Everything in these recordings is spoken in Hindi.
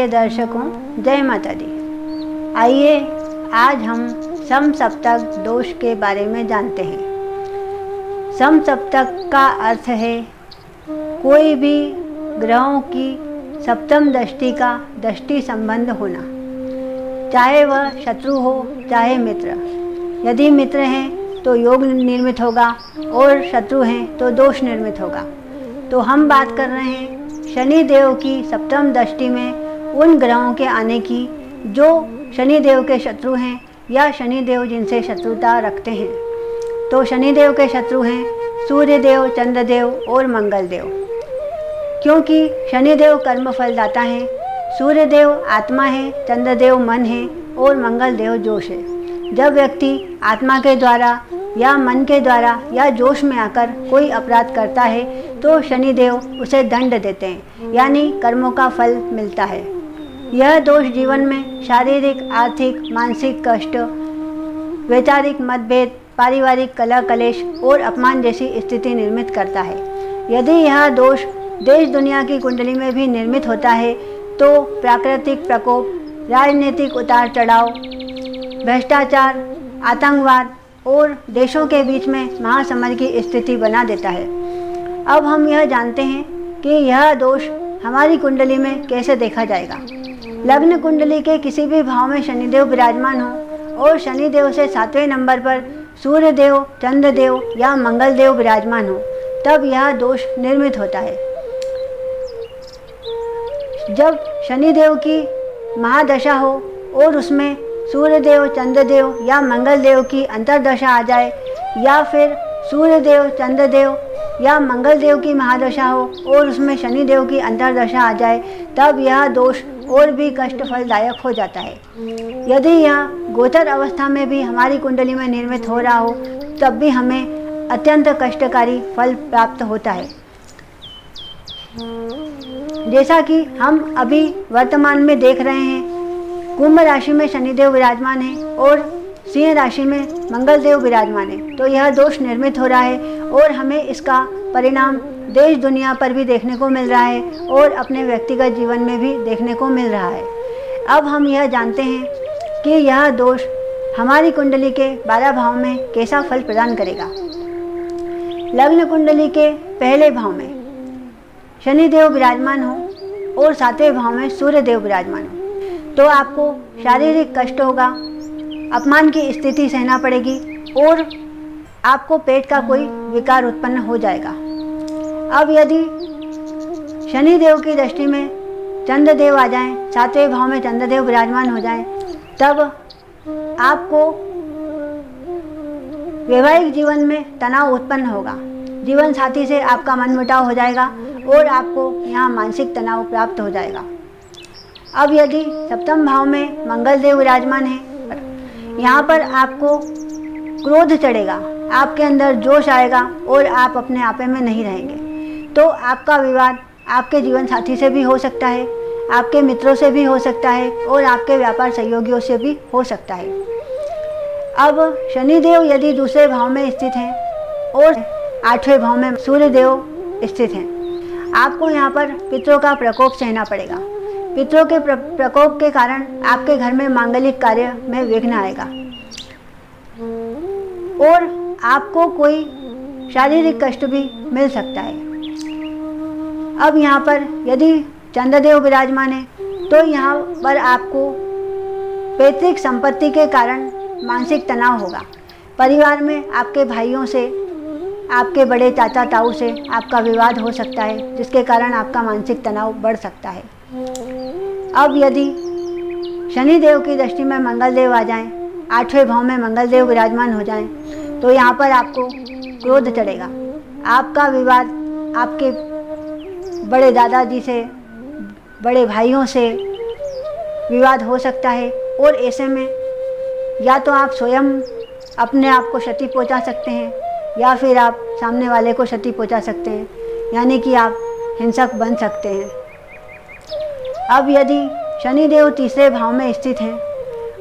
प्रिय दर्शकों, जय माता दी। आइए आज हम समसप्तक दोष के बारे में जानते हैं। समसप्तक का अर्थ है कोई भी ग्रहों की सप्तम दृष्टि का दृष्टि संबंध होना, चाहे वह शत्रु हो चाहे मित्र। यदि मित्र हैं तो योग निर्मित होगा और शत्रु हैं तो दोष निर्मित होगा। तो हम बात कर रहे हैं शनि देव की सप्तम दृष्टि में उन ग्रहों के आने की जो शनि देव के शत्रु हैं या शनि देव जिनसे शत्रुता रखते हैं। तो शनि देव के शत्रु हैं सूर्य देव, चंद्र देव और मंगल देव। क्योंकि शनि देव कर्म फलदाता हैं, सूर्य देव आत्मा है, चंद्र देव मन है और मंगल देव जोश है। जब व्यक्ति आत्मा के द्वारा या मन के द्वारा या जोश में आकर कोई अपराध करता है तो शनि देव उसे दंड देते हैं, यानी कर्मों का फल मिलता है। यह दोष जीवन में शारीरिक, आर्थिक, मानसिक कष्ट, वैचारिक मतभेद, पारिवारिक कलह कलेश और अपमान जैसी स्थिति निर्मित करता है। यदि यह दोष देश दुनिया की कुंडली में भी निर्मित होता है तो प्राकृतिक प्रकोप, राजनीतिक उतार चढ़ाव, भ्रष्टाचार, आतंकवाद और देशों के बीच में महासमर की स्थिति बना देता है। अब हम यह जानते हैं कि यह दोष हमारी कुंडली में कैसे देखा जाएगा। लग्न कुंडली के किसी भी भाव में शनिदेव विराजमान हो और शनिदेव से 7वें नंबर पर सूर्य देव, चंद्र देव या मंगल देव विराजमान हो, तब यह दोष निर्मित होता है। जब शनिदेव की महादशा हो और उसमें सूर्य देव, चंद्र देव या मंगल देव की अंतर्दशा आ जाए, या फिर सूर्य देव, चंद्र देव या मंगल देव की महादशा हो और उसमें शनि देव की अंतर्दशा आ जाए, तब यह दोष और भी कष्ट फलदायक हो जाता है। यदि यह गोचर अवस्था में भी हमारी कुंडली में निर्मित हो रहा हो तब भी हमें अत्यंत कष्टकारी फल प्राप्त होता है। जैसा कि हम अभी वर्तमान में देख रहे हैं, कुंभ राशि में शनिदेव विराजमान है और सिंह राशि में मंगल देव विराजमान है। तो यह दोष निर्मित हो रहा है और हमें इसका परिणाम देश दुनिया पर भी देखने को मिल रहा है और अपने व्यक्तिगत जीवन में भी देखने को मिल रहा है। अब हम यह जानते हैं कि यह दोष हमारी कुंडली के 12 भाव में कैसा फल प्रदान करेगा। लग्न कुंडली के पहले भाव में शनिदेव विराजमान हो और 7वें भाव में सूर्य देव विराजमान हो तो आपको शारीरिक कष्ट होगा, अपमान की स्थिति सहना पड़ेगी और आपको पेट का कोई विकार उत्पन्न हो जाएगा। अब यदि शनि देव की दृष्टि में चंद्र देव आ जाएं, 7वें भाव में चंद्र देव विराजमान हो जाएं, तब आपको वैवाहिक जीवन में तनाव उत्पन्न होगा। जीवन साथी से आपका मनमुटाव हो जाएगा और आपको यहाँ मानसिक तनाव प्राप्त हो जाएगा। अब यदि सप्तम भाव में मंगल देव विराजमान है, यहाँ पर आपको क्रोध चढ़ेगा, आपके अंदर जोश आएगा और आप अपने आपे में नहीं रहेंगे। तो आपका विवाद आपके जीवन साथी से भी हो सकता है, आपके मित्रों से भी हो सकता है और आपके व्यापार सहयोगियों से भी हो सकता है। अब शनिदेव यदि दूसरे भाव में स्थित हैं और 8वें भाव में सूर्य देव स्थित हैं, आपको यहाँ पर पितरों का प्रकोप सहना पड़ेगा। पितरों के प्रकोप के कारण आपके घर में मांगलिक कार्य में विघ्न आएगा और आपको कोई शारीरिक कष्ट भी मिल सकता है। अब यहाँ पर यदि चंद्रदेव विराजमान है तो यहाँ पर आपको पैतृक संपत्ति के कारण मानसिक तनाव होगा। परिवार में आपके भाइयों से, आपके बड़े चाचा ताऊ से आपका विवाद हो सकता है, जिसके कारण आपका मानसिक तनाव बढ़ सकता है। अब यदि शनि देव की दृष्टि में मंगल देव आ जाएं, 8वें भाव में मंगल देव विराजमान हो जाएं, तो यहाँ पर आपको क्रोध चढ़ेगा। आपका विवाद आपके बड़े दादाजी से, बड़े भाइयों से विवाद हो सकता है और ऐसे में या तो आप स्वयं अपने आप को क्षति पहुँचा सकते हैं या फिर आप सामने वाले को क्षति पहुँचा सकते हैं, यानी कि आप हिंसक बन सकते हैं। अब यदि शनिदेव 3रे भाव में स्थित हैं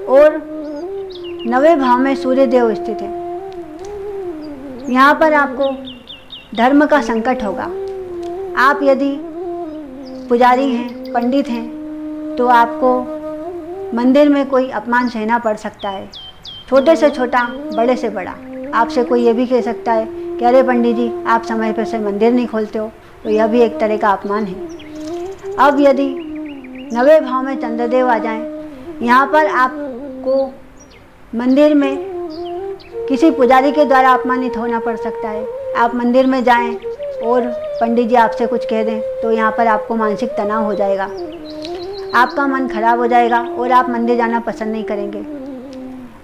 और 9वें भाव में सूर्य देव स्थित हैं, यहाँ पर आपको धर्म का संकट होगा। आप यदि पुजारी हैं, पंडित हैं, तो आपको मंदिर में कोई अपमान सहना पड़ सकता है। छोटे से छोटा, बड़े से बड़ा। आपसे कोई ये भी कह सकता है कि अरे पंडित जी, आप समय पर से मंदिर नहीं खोलते हो, तो यह भी एक तरह का अपमान है। अब यदि 9वें भाव में चंद्रदेव आ जाएं, यहाँ पर आपको मंदिर में किसी पुजारी के द्वारा अपमानित होना पड़ सकता है। आप मंदिर में जाएं और पंडित जी आपसे कुछ कह दें तो यहाँ पर आपको मानसिक तनाव हो जाएगा, आपका मन खराब हो जाएगा और आप मंदिर जाना पसंद नहीं करेंगे।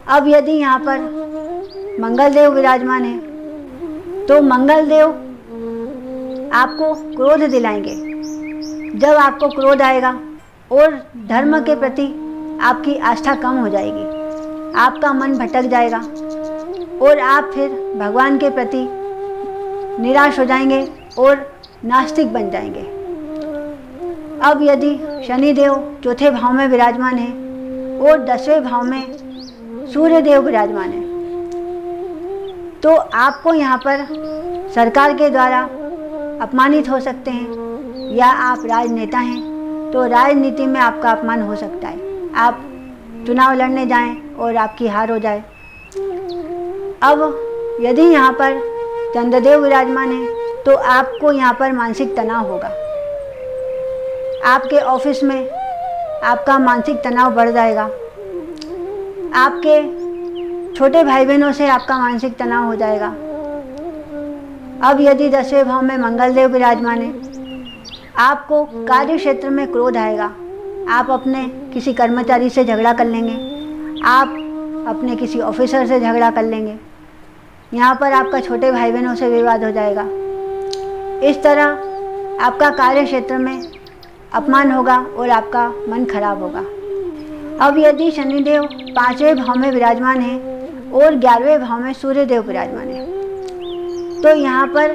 अब यदि यहाँ पर मंगल देव विराजमान है तो मंगल देव आपको क्रोध दिलाएंगे। जब आपको क्रोध आएगा और धर्म के प्रति आपकी आस्था कम हो जाएगी, आपका मन भटक जाएगा और आप फिर भगवान के प्रति निराश हो जाएंगे और नास्तिक बन जाएंगे। अब यदि शनिदेव चौथे भाव में विराजमान है और 10वें भाव में सूर्य देव विराजमान है, तो आपको यहाँ पर सरकार के द्वारा अपमानित हो सकते हैं, या आप राजनेता हैं तो राजनीति में आपका अपमान हो सकता है। आप चुनाव लड़ने जाएं और आपकी हार हो जाए। अब यदि यहाँ पर चंद्रदेव विराजमान है तो आपको यहाँ पर मानसिक तनाव होगा। आपके ऑफिस में आपका मानसिक तनाव बढ़ जाएगा। आपके छोटे भाई बहनों से आपका मानसिक तनाव हो जाएगा। अब यदि 10वें भाव में मंगल देव विराजमान है, आपको कार्य क्षेत्र में क्रोध आएगा। आप अपने किसी कर्मचारी से झगड़ा कर लेंगे, आप अपने किसी ऑफिसर से झगड़ा कर लेंगे। यहाँ पर आपका छोटे भाई बहनों से विवाद हो जाएगा। इस तरह आपका कार्य क्षेत्र में अपमान होगा और आपका मन खराब होगा। अब यदि शनिदेव 5वें भाव में विराजमान है और 11वें भाव में सूर्य देव विराजमान है, तो यहाँ पर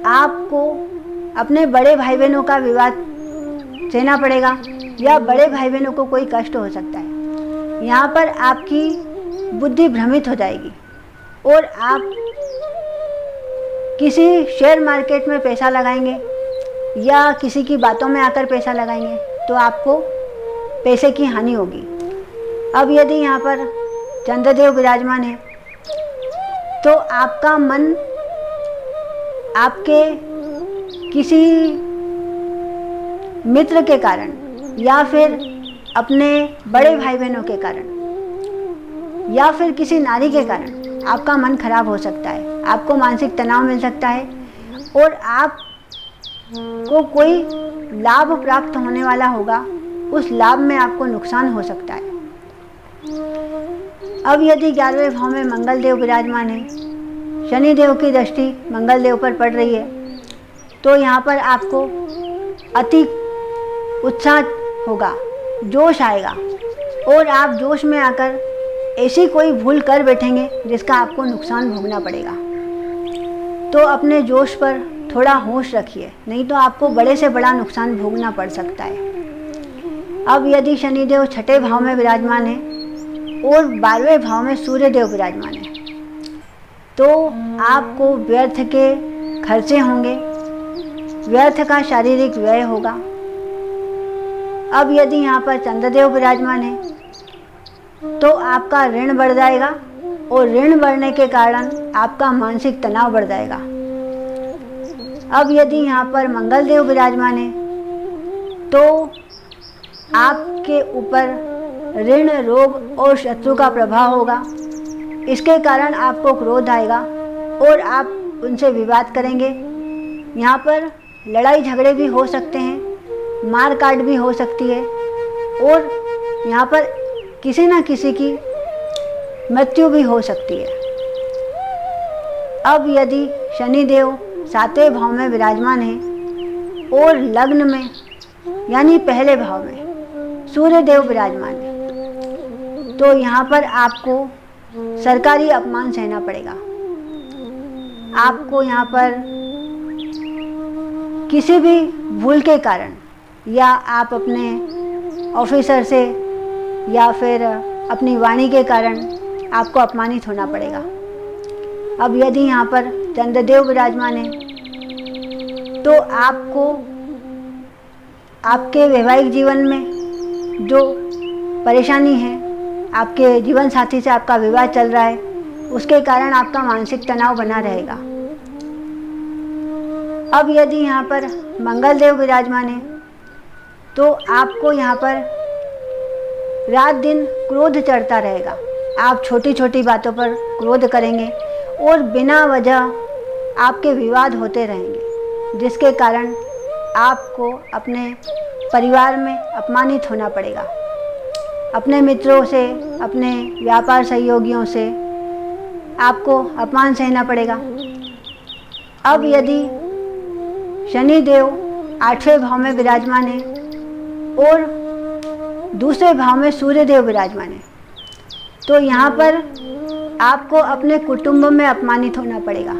आपको अपने बड़े भाई बहनों का विवाद सहना पड़ेगा या बड़े भाई बहनों को कोई कष्ट हो सकता है। यहाँ पर आपकी बुद्धि भ्रमित हो जाएगी और आप किसी शेयर मार्केट में पैसा लगाएंगे या किसी की बातों में आकर पैसा लगाएंगे तो आपको पैसे की हानि होगी। अब यदि यहाँ पर चंद्रदेव विराजमान है तो आपका मन आपके किसी मित्र के कारण या फिर अपने बड़े भाई बहनों के कारण या फिर किसी नारी के कारण आपका मन खराब हो सकता है। आपको मानसिक तनाव मिल सकता है और आपको कोई लाभ प्राप्त होने वाला होगा, उस लाभ में आपको नुकसान हो सकता है। अब यदि 11वें भाव में मंगल देव विराजमान है, शनि देव की दृष्टि मंगल देव पर पड़ रही है, तो यहाँ पर आपको अति उत्साह होगा, जोश आएगा और आप जोश में आकर ऐसी कोई भूल कर बैठेंगे जिसका आपको नुकसान भोगना पड़ेगा। तो अपने जोश पर थोड़ा होश रखिए, नहीं तो आपको बड़े से बड़ा नुकसान भोगना पड़ सकता है। अब यदि शनिदेव 6ठे भाव में विराजमान है और 12वें भाव में सूर्य देव विराजमान है, तो आपको व्यर्थ के खर्चे होंगे, व्यर्थ का शारीरिक व्यय होगा। अब यदि यहाँ पर चंद्रदेव विराजमान है तो आपका ऋण बढ़ जाएगा और ऋण बढ़ने के कारण आपका मानसिक तनाव बढ़ जाएगा। अब यदि यहाँ पर मंगल देव विराजमान है तो आपके ऊपर ऋण, रोग और शत्रु का प्रभाव होगा। इसके कारण आपको क्रोध आएगा और आप उनसे विवाद करेंगे। यहाँ पर लड़ाई झगड़े भी हो सकते हैं, मार काट भी हो सकती है और यहाँ पर किसी न किसी की मृत्यु भी हो सकती है। अब यदि शनिदेव 7वें भाव में विराजमान है और लग्न में यानी पहले भाव में सूर्य देव विराजमान है, तो यहाँ पर आपको सरकारी अपमान सहना पड़ेगा। आपको यहाँ पर किसी भी भूल के कारण या आप अपने ऑफिसर से या फिर अपनी वाणी के कारण आपको अपमानित होना पड़ेगा। अब यदि यहाँ पर चंद्रदेव विराजमान है तो आपको आपके वैवाहिक जीवन में जो परेशानी है, आपके जीवन साथी से आपका विवाद चल रहा है, उसके कारण आपका मानसिक तनाव बना रहेगा। अब यदि यहाँ पर मंगल देव विराजमान है तो आपको यहाँ पर रात दिन क्रोध चढ़ता रहेगा। आप छोटी छोटी बातों पर क्रोध करेंगे और बिना वजह आपके विवाद होते रहेंगे, जिसके कारण आपको अपने परिवार में अपमानित होना पड़ेगा। अपने मित्रों से, अपने व्यापार सहयोगियों से आपको अपमान सहना पड़ेगा। अब यदि शनि देव 8वें भाव में विराजमान है और दूसरे भाव में सूर्य देव विराजमान है, तो यहाँ पर आपको अपने कुटुंब में अपमानित होना पड़ेगा।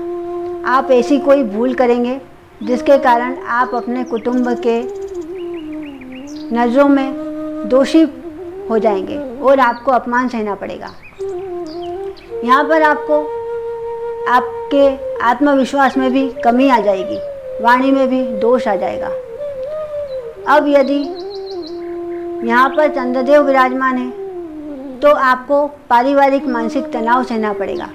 आप ऐसी कोई भूल करेंगे जिसके कारण आप अपने कुटुंब के नज़रों में दोषी हो जाएंगे और आपको अपमान सहना पड़ेगा। यहाँ पर आपको आपके आत्मविश्वास में भी कमी आ जाएगी, वाणी में भी दोष आ जाएगा। अब यदि यहाँ पर चंद्रदेव विराजमान है तो आपको पारिवारिक मानसिक तनाव सहना पड़ेगा,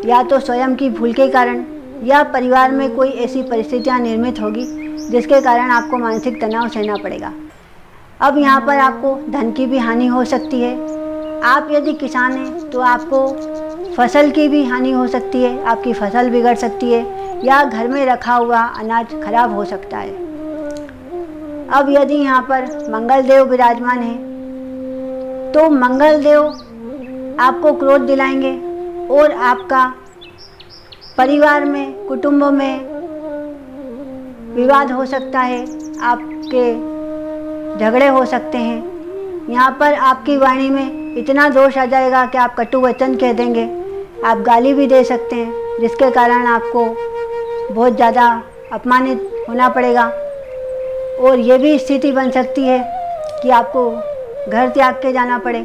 या तो स्वयं की भूल के कारण या परिवार में कोई ऐसी परिस्थितियाँ निर्मित होगी जिसके कारण आपको मानसिक तनाव सहना पड़ेगा। अब यहाँ पर आपको धन की भी हानि हो सकती है। आप यदि किसान हैं तो आपको फसल की भी हानि हो सकती है, आपकी फसल बिगड़ सकती है या घर में रखा हुआ अनाज खराब हो सकता है। अब यदि यहाँ पर मंगल देव विराजमान है तो मंगल देव आपको क्रोध दिलाएंगे और आपका परिवार में, कुटुंब में विवाद हो सकता है, आपके झगड़े हो सकते हैं। यहाँ पर आपकी वाणी में इतना दोष आ जाएगा कि आप कटु वचन कह देंगे, आप गाली भी दे सकते हैं, जिसके कारण आपको बहुत ज़्यादा अपमानित होना पड़ेगा और ये भी स्थिति बन सकती है कि आपको घर त्याग के जाना पड़े।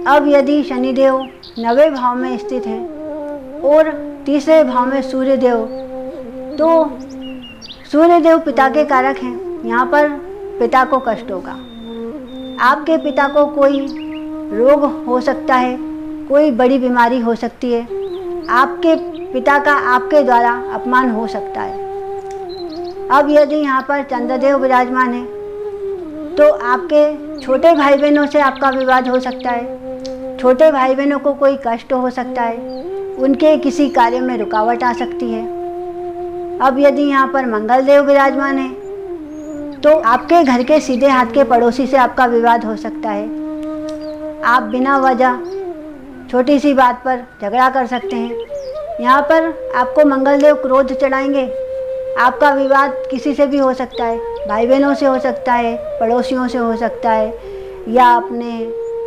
अब यदि शनिदेव 9वें भाव में स्थित हैं और 3रे भाव में सूर्यदेव, तो सूर्यदेव पिता के कारक हैं। यहाँ पर पिता को कष्ट होगा, आपके पिता को कोई रोग हो सकता है, कोई बड़ी बीमारी हो सकती है, आपके पिता का आपके द्वारा अपमान हो सकता है। अब यदि यहाँ पर चंद्रदेव विराजमान है तो आपके छोटे भाई बहनों से आपका विवाद हो सकता है, छोटे भाई बहनों को कोई कष्ट हो सकता है, उनके किसी कार्य में रुकावट आ सकती है। अब यदि यहाँ पर मंगल देव विराजमान है तो आपके घर के सीधे हाथ के पड़ोसी से आपका विवाद हो सकता है। आप बिना वजह छोटी सी बात पर झगड़ा कर सकते हैं। यहाँ पर आपको मंगल देव क्रोध चढ़ाएंगे, आपका विवाद किसी से भी हो सकता है, भाई बहनों से हो सकता है, पड़ोसियों से हो सकता है या अपने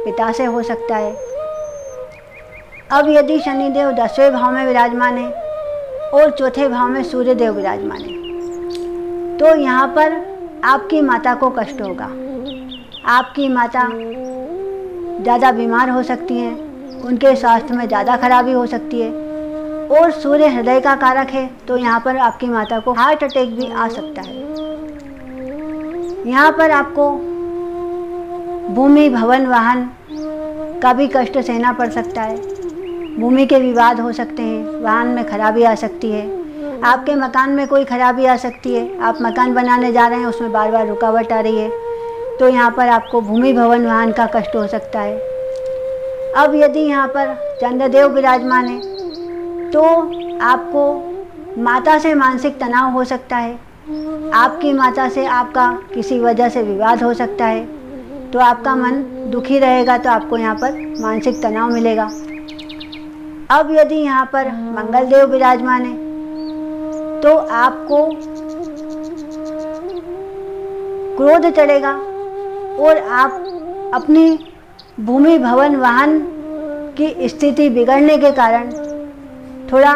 पिता से हो सकता है। अब यदि शनिदेव 10वें भाव में विराजमान है और 4थे भाव में सूर्यदेव विराजमान है तो यहाँ पर आपकी माता को कष्ट होगा। आपकी माता ज़्यादा बीमार हो सकती हैं, उनके स्वास्थ्य में ज़्यादा खराबी हो सकती है और सूर्य हृदय का कारक है तो यहाँ पर आपकी माता को हार्ट अटैक भी आ सकता है। यहाँ पर आपको भूमि, भवन, वाहन का भी कष्ट सहना पड़ सकता है। भूमि के विवाद हो सकते हैं, वाहन में खराबी आ सकती है, आपके मकान में कोई खराबी आ सकती है, आप मकान बनाने जा रहे हैं उसमें बार बार रुकावट आ रही है तो यहाँ पर आपको भूमि, भवन, वाहन का कष्ट हो सकता है। अब यदि यहाँ पर चंद्रदेव विराजमान है तो आपको माता से मानसिक तनाव हो सकता है, आपकी माता से आपका किसी वजह से विवाद हो सकता है तो आपका मन दुखी रहेगा, तो आपको यहाँ पर मानसिक तनाव मिलेगा। अब यदि यहाँ पर मंगल देव विराजमान है तो आपको क्रोध चढ़ेगा और आप अपनी भूमि, भवन, वाहन की स्थिति बिगड़ने के कारण थोड़ा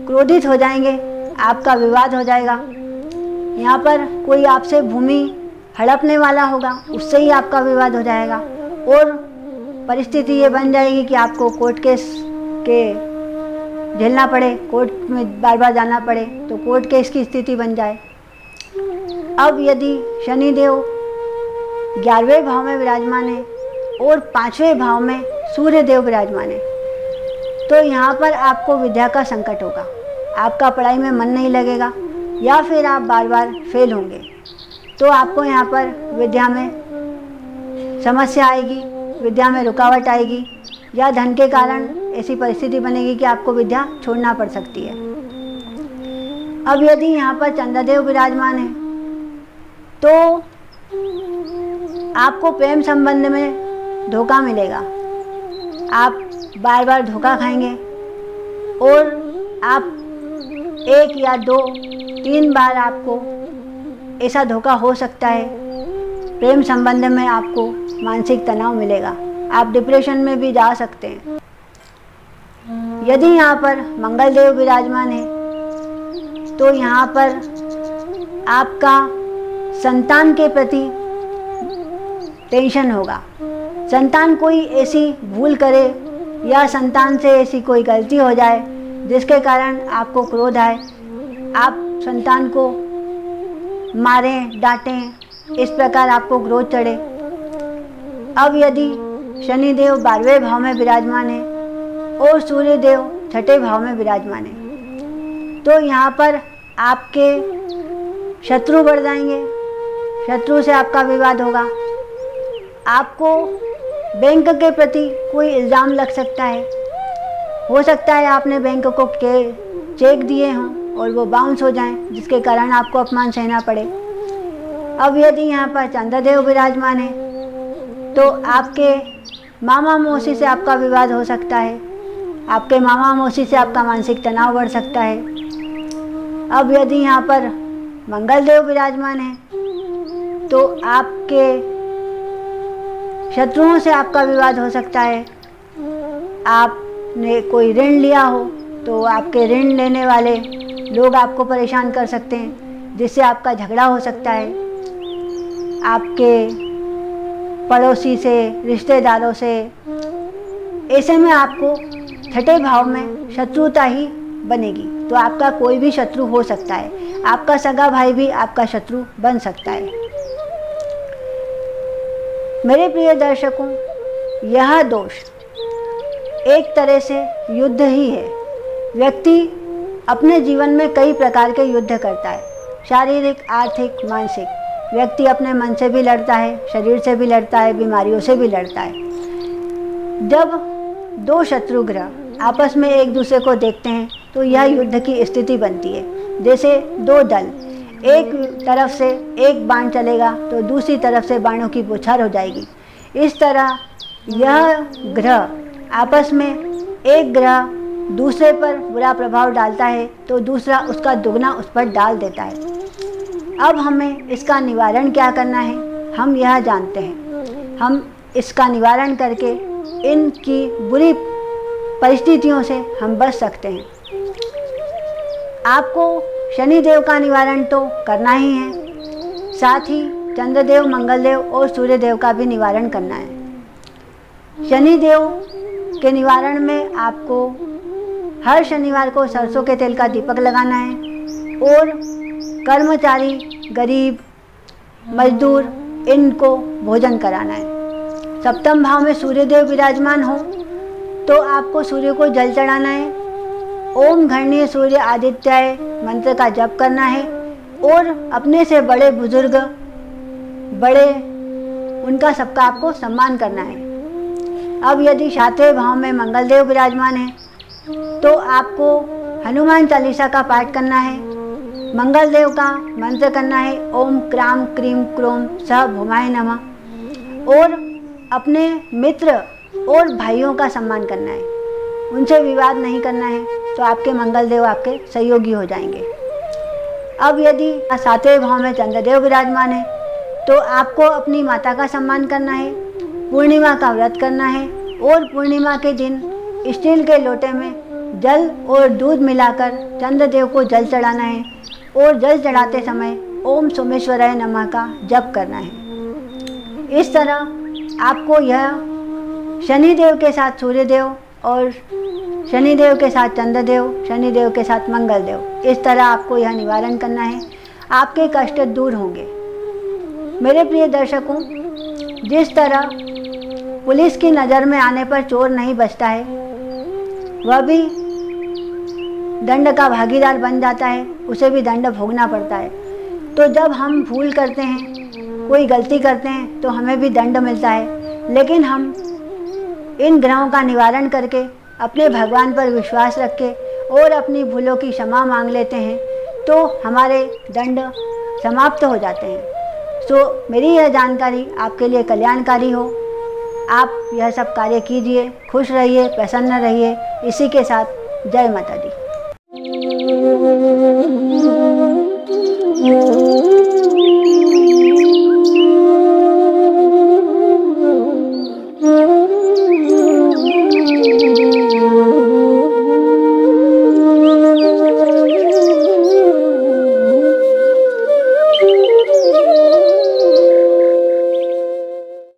क्रोधित हो जाएंगे, आपका विवाद हो जाएगा। यहाँ पर कोई आपसे भूमि हड़पने वाला होगा, उससे ही आपका विवाद हो जाएगा और परिस्थिति ये बन जाएगी कि आपको कोर्ट केस के झेलना पड़े, कोर्ट में बार बार जाना पड़े तो कोर्ट केस की स्थिति बन जाए। अब यदि शनिदेव 11वें भाव में विराजमान है और 5वें भाव में सूर्य देव विराजमान है, तो यहाँ पर आपको विद्या का संकट होगा। आपका पढ़ाई में मन नहीं लगेगा या फिर आप बार बार फेल होंगे। तो आपको यहाँ पर विद्या में समस्या आएगी, विद्या में रुकावट आएगी, या धन के कारण ऐसी परिस्थिति बनेगी कि आपको विद्या छोड़ना पड़ सकती है। अब यदि यहाँ पर चंद्रदेव विराजमान है तो आपको प्रेम संबंध में धोखा मिलेगा। आप बार बार धोखा खाएंगे और आप 1 या 2, 3 बार आपको ऐसा धोखा हो सकता है। प्रेम संबंध में आपको मानसिक तनाव मिलेगा, आप डिप्रेशन में भी जा सकते हैं। यदि यहाँ पर मंगल देव विराजमान है तो यहाँ पर आपका संतान के प्रति टेंशन होगा। संतान कोई ऐसी भूल करे या संतान से ऐसी कोई गलती हो जाए जिसके कारण आपको क्रोध आए, आप संतान को मारें, डांटें, इस प्रकार आपको क्रोध चढ़े। अब यदि शनिदेव 12वें भाव में विराजमान है और सूर्यदेव 6ठे भाव में विराजमान है, तो यहाँ पर आपके शत्रु बढ़ जाएंगे, शत्रु से आपका विवाद होगा। आपको बैंक के प्रति कोई इल्ज़ाम लग सकता है। हो सकता है आपने बैंक को चेक दिए हों और वो बाउंस हो जाएं, जिसके कारण आपको अपमान सहना पड़े। अब यदि यहाँ पर चंद्रदेव विराजमान है तो आपके मामा मौसी से आपका विवाद हो सकता है, आपके मामा मौसी से आपका मानसिक तनाव बढ़ सकता है। अब यदि यहाँ पर मंगल देव विराजमान है तो आपके शत्रुओं से आपका विवाद हो सकता है। आपने कोई ऋण लिया हो तो आपके ऋण लेने वाले लोग आपको परेशान कर सकते हैं, जिससे आपका झगड़ा हो सकता है। आपके पड़ोसी से, रिश्तेदारों से, ऐसे में आपको 6ठे भाव में शत्रुता ही बनेगी। तो आपका कोई भी शत्रु हो सकता है, आपका सगा भाई भी आपका शत्रु बन सकता है। मेरे प्रिय दर्शकों, यह दोष एक तरह से युद्ध ही है। व्यक्ति अपने जीवन में कई प्रकार के युद्ध करता है, शारीरिक, आर्थिक, मानसिक। व्यक्ति अपने मन से भी लड़ता है, शरीर से भी लड़ता है, बीमारियों से भी लड़ता है। जब 2 शत्रु ग्रह आपस में एक दूसरे को देखते हैं तो यह युद्ध की स्थिति बनती है। जैसे 2 दल, एक तरफ से एक बाण चलेगा तो दूसरी तरफ से बाणों की बौछार हो जाएगी। इस तरह यह ग्रह आपस में, एक ग्रह दूसरे पर बुरा प्रभाव डालता है तो दूसरा उसका दुगना उस पर डाल देता है। अब हमें इसका निवारण क्या करना है, हम यह जानते हैं। हम इसका निवारण करके इनकी बुरी परिस्थितियों से हम बच सकते हैं। आपको शनिदेव का निवारण तो करना ही है, साथ ही चंद्रदेव, मंगलदेव और सूर्यदेव का भी निवारण करना है। शनिदेव के निवारण में आपको हर शनिवार को सरसों के तेल का दीपक लगाना है और कर्मचारी, गरीब, मजदूर, इनको भोजन कराना है। सप्तम भाव में सूर्यदेव विराजमान हो तो आपको सूर्य को जल चढ़ाना है। ओम घर्णीय सूर्य आदित्याय मंत्र का जप करना है और अपने से बड़े बुजुर्ग, बड़े, उनका सबका आपको सम्मान करना है। अब यदि 7वें भाव में मंगलदेव विराजमान है तो आपको हनुमान चालीसा का पाठ करना है, मंगलदेव का मंत्र करना है, ओम क्राम क्रीम क्रोम सह भूमाय नमः, और अपने मित्र और भाइयों का सम्मान करना है, उनसे विवाद नहीं करना है, तो आपके मंगलदेव आपके सहयोगी हो जाएंगे। अब यदि 7वें भाव में चंद्रदेव विराजमान है तो आपको अपनी माता का सम्मान करना है, पूर्णिमा का व्रत करना है और पूर्णिमा के दिन स्टील के लोटे में जल और दूध मिलाकर चंद्रदेव को जल चढ़ाना है और जल चढ़ाते समय ओम सोमेश्वराय नमः का जप करना है। इस तरह आपको यह शनिदेव के साथ सूर्यदेव और शनिदेव के साथ चंद्रदेव, शनिदेव के साथ मंगलदेव, इस तरह आपको यह निवारण करना है। आपके कष्ट दूर होंगे। मेरे प्रिय दर्शकों, जिस तरह पुलिस की नज़र में आने पर चोर नहीं बचता है, वह भी दंड का भागीदार बन जाता है, उसे भी दंड भोगना पड़ता है। तो जब हम भूल करते हैं, कोई गलती करते हैं, तो हमें भी दंड मिलता है। लेकिन हम इन ग्रहों का निवारण करके अपने भगवान पर विश्वास रख के और अपनी भूलों की क्षमा मांग लेते हैं, तो हमारे दंड समाप्त हो जाते हैं। सो मेरी यह जानकारी आपके लिए कल्याणकारी हो। आप यह सब कार्य कीजिए, खुश रहिए, प्रसन्न रहिए। इसी के साथ जय माता दी।